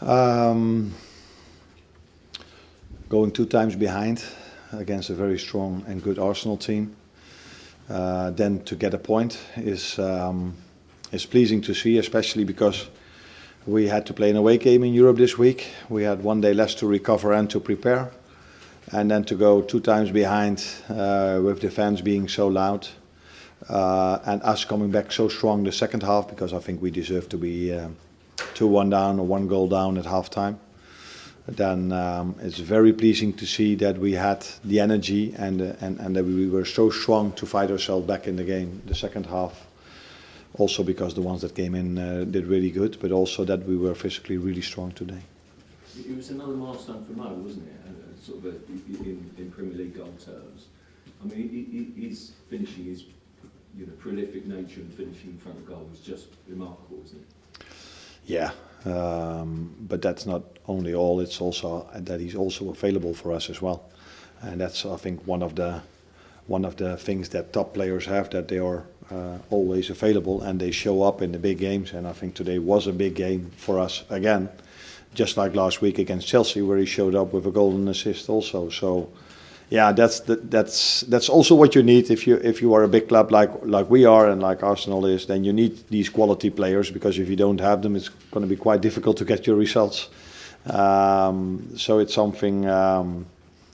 Um, Going 2 times behind against a very strong and good Arsenal team, then to get a point is pleasing to see, especially because we had to play an away game in Europe this week. We had 1 day less to recover and to prepare, and then to go 2 times behind with the fans being so loud and us coming back so strong the second half, because I think we deserve to be 2-1 down or 1 goal down at half time. Then it's very pleasing to see that we had the energy and that we were so strong to fight ourselves back in the game the second half. Also because the ones that came in did really good, but also that we were physically really strong today. It was another milestone for Mo, wasn't it? Sort of in Premier League goal terms. I mean, his finishing, his prolific nature and finishing in front of goal was just remarkable, isn't it? Yeah, but that's not only all. It's also that he's also available for us as well, and that's, I think, one of the things that top players have, that they are always available and they show up in the big games. And I think today was a big game for us again, just like last week against Chelsea, where he showed up with a golden assist also. So yeah, that's also what you need if you are a big club like we are and like Arsenal is. Then you need these quality players, because if you don't have them, it's going to be quite difficult to get your results. So it's something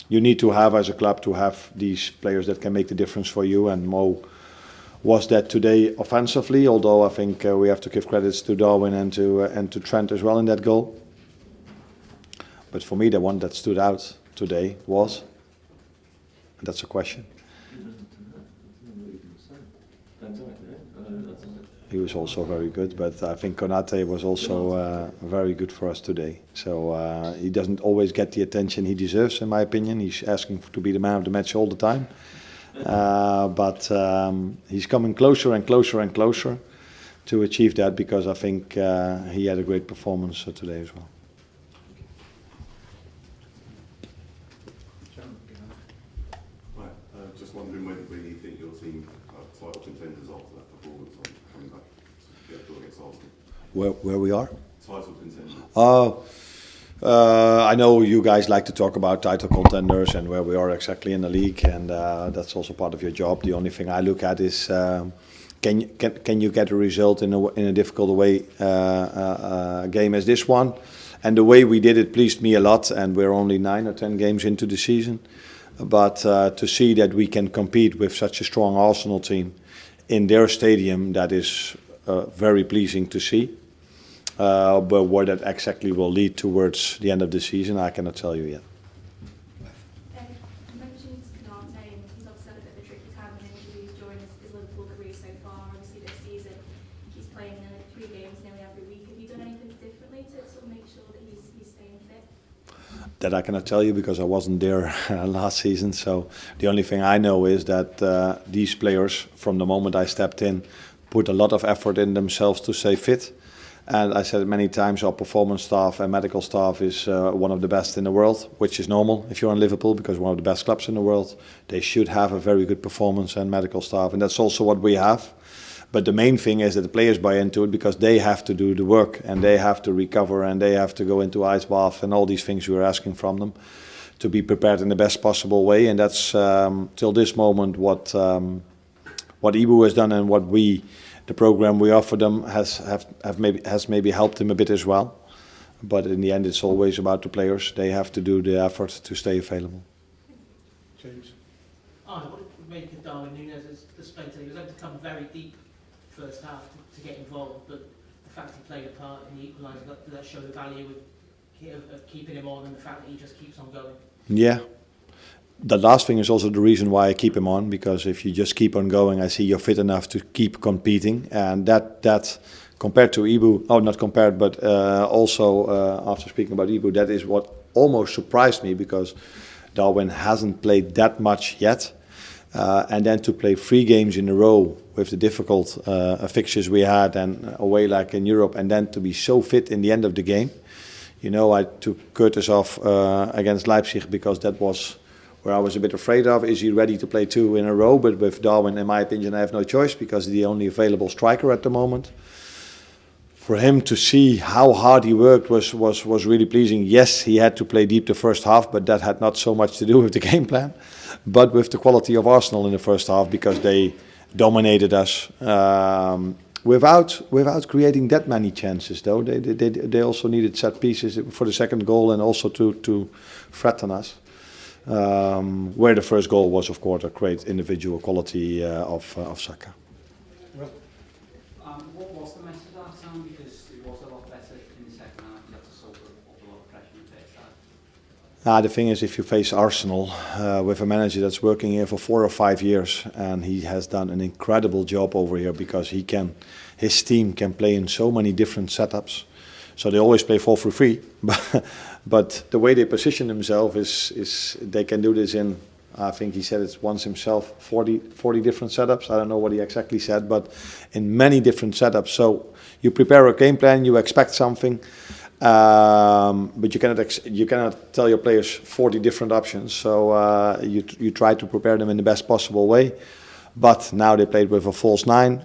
you need to have as a club, to have these players that can make the difference for you. And Mo was that today offensively, although I think we have to give credits to Darwin and to Trent as well in that goal. But for me, the one that stood out today was. That's a question. He was also very good, but I think Konate was also very good for us today. So he doesn't always get the attention he deserves, in my opinion. He's asking to be the man of the match all the time. But he's coming closer and closer and closer to achieve that, because I think he had a great performance today as well. Just wondering when you think your team title contenders after that performance on coming back to get against Arsenal. Where we are? Title contenders. Oh, I know you guys like to talk about title contenders and where we are exactly in the league, and that's also part of your job. The only thing I look at is can you get a result in a difficult away game as this one, and the way we did it pleased me a lot. And we're only 9 or 10 games into the season. But to see that we can compete with such a strong Arsenal team in their stadium, that is very pleasing to see. But where that exactly will lead towards the end of the season, I cannot tell you yet. You mentioned Konate, and he's obviously had a bit of a tricky time with injuries during his Liverpool career so far. Obviously this season he's playing 3 games nearly every week. Have you done anything differently to sort of make sure that he's staying fit? That I cannot tell you, because I wasn't there last season. So the only thing I know is that these players, from the moment I stepped in, put a lot of effort in themselves to stay fit. And I said it many times, our performance staff and medical staff is one of the best in the world, which is normal if you're in Liverpool, because one of the best clubs in the world. They should have a very good performance and medical staff, and that's also what we have. But the main thing is that the players buy into it, because they have to do the work and they have to recover and they have to go into ice bath and all these things we're asking from them to be prepared in the best possible way. And that's till this moment what Ibu has done, and what the program we offer them has maybe helped them a bit as well. But in the end, it's always about the players. They have to do the effort to stay available. James. Arne, what would make of Darwin Núñez as the spectator? He was able to come very deep first half to get involved, but the fact he played a part in the equaliser, does that show the value of keeping him on, and the fact that he just keeps on going? Yeah. The last thing is also the reason why I keep him on, because if you just keep on going, I see you're fit enough to keep competing, and that compared to Ibu, not compared, but also after speaking about Ibu, that is what almost surprised me, because Darwin hasn't played that much yet. And then to play 3 games in a row with the difficult fixtures we had and away like in Europe, and then to be so fit in the end of the game. You know, I took Curtis off against Leipzig, because that was where I was a bit afraid of. Is he ready to play 2 in a row? But with Darwin, in my opinion, I have no choice, because he's the only available striker at the moment. for him to see how hard he worked was really pleasing. Yes, he had to play deep the first half, but that had not so much to do with the game plan, but with the quality of Arsenal in the first half, because they dominated us without creating that many chances. Though they also needed set pieces for the second goal and also to threaten us. Where the first goal was, of course, a great individual quality of Saka. What was the message last time? Because it was a lot better in the second half. You had to solve a lot of pressure in the first half. The thing is, if you face Arsenal with a manager that's working here for 4 or 5 years, and he has done an incredible job over here, because his team can play in so many different setups. So they always play 4-3-3, but the way they position themselves is they can do this in, I think he said it once himself, 40 different setups. I don't know what he exactly said, but in many different setups. So you prepare a game plan, you expect something, but you cannot tell your players 40 different options. So you try to prepare them in the best possible way. But now they played with a false 9,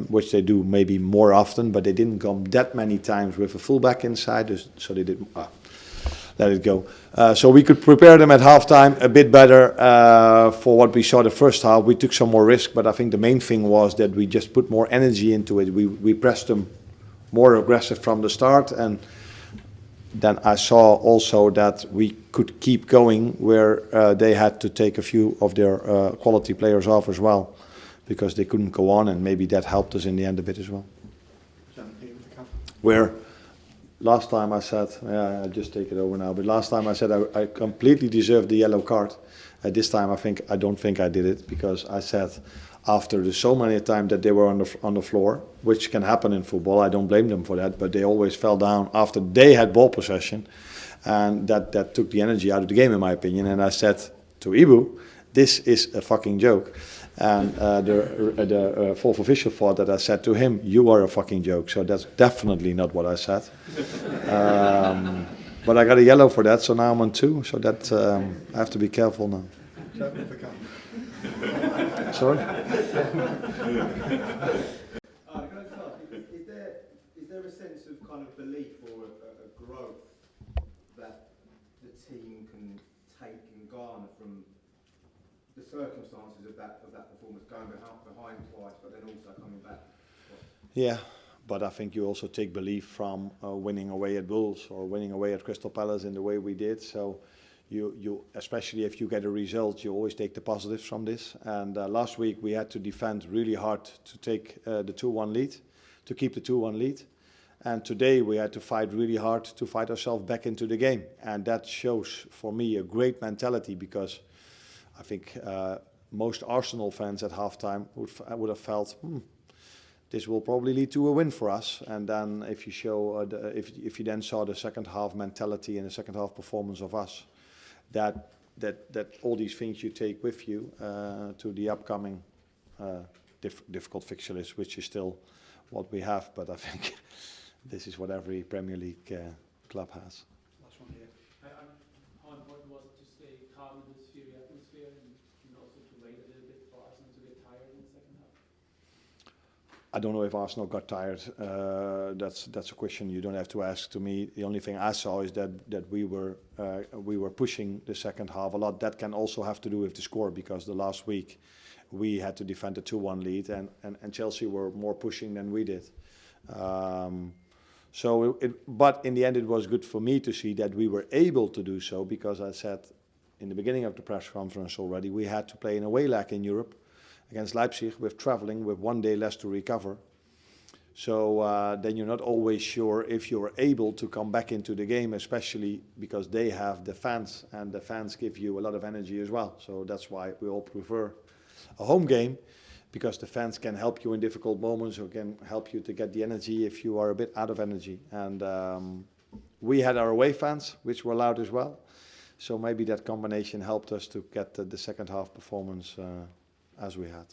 which they do maybe more often, but they didn't come that many times with a fullback inside, so they did let it go. So we could prepare them at halftime a bit better for what we saw the first half. We took some more risk, but I think the main thing was that we just put more energy into it. We pressed them more aggressive from the start, and then I saw also that we could keep going where they had to take a few of their quality players off as well, because they couldn't go on, and maybe that helped us in the end a bit as well. Where last time I said, I just take it over now, but last time I said I completely deserved the yellow card. This time I don't think I did it, because I said after so many times that they were on the floor, which can happen in football, I don't blame them for that, but they always fell down after they had ball possession, and that took the energy out of the game, in my opinion. And I said to Ibu, this is a fucking joke. And the fourth official thought that I said to him, you are a fucking joke. So that's definitely not what I said. But I got a yellow for that, so now I'm on 2. So that I have to be careful now. Sorry? Can I just ask, is there a sense of kind of belief or a growth that the team can take and garner from the circumstances of that performance, going behind twice, but then also coming back? Yeah, but I think you also take belief from winning away at Wolves or winning away at Crystal Palace in the way we did. So you especially if you get a result, you always take the positives from this. And last week we had to defend really hard to take the 2-1 lead, to keep the 2-1 lead. And today we had to fight really hard to fight ourselves back into the game. And that shows for me a great mentality, because I think most Arsenal fans at halftime would have felt, this will probably lead to a win for us. And then if you show, if you then saw the second half mentality and the second half performance of us, that all these things you take with you to the upcoming difficult fixture list, which is still what we have. But I think this is what every Premier League club has. Last one here. How important was it to stay calm in this fury atmosphere, and also to wait a little bit for Arsenal to get tired in the second half? I don't know if Arsenal got tired. That's a question you don't have to ask to me. The only thing I saw is that we were pushing the second half a lot. That can also have to do with the score, because the last week we had to defend a 2-1 lead, and Chelsea were more pushing than we did. But in the end, it was good for me to see that we were able to do so, because I said in the beginning of the press conference already, we had to play an away leg in Europe against Leipzig, with traveling, with 1 day less to recover. So then you're not always sure if you're able to come back into the game, especially because they have the fans, and the fans give you a lot of energy as well. So that's why we all prefer a home game, because the fans can help you in difficult moments, or can help you to get the energy if you are a bit out of energy. And we had our away fans, which were loud as well. So maybe that combination helped us to get the second half performance as we had.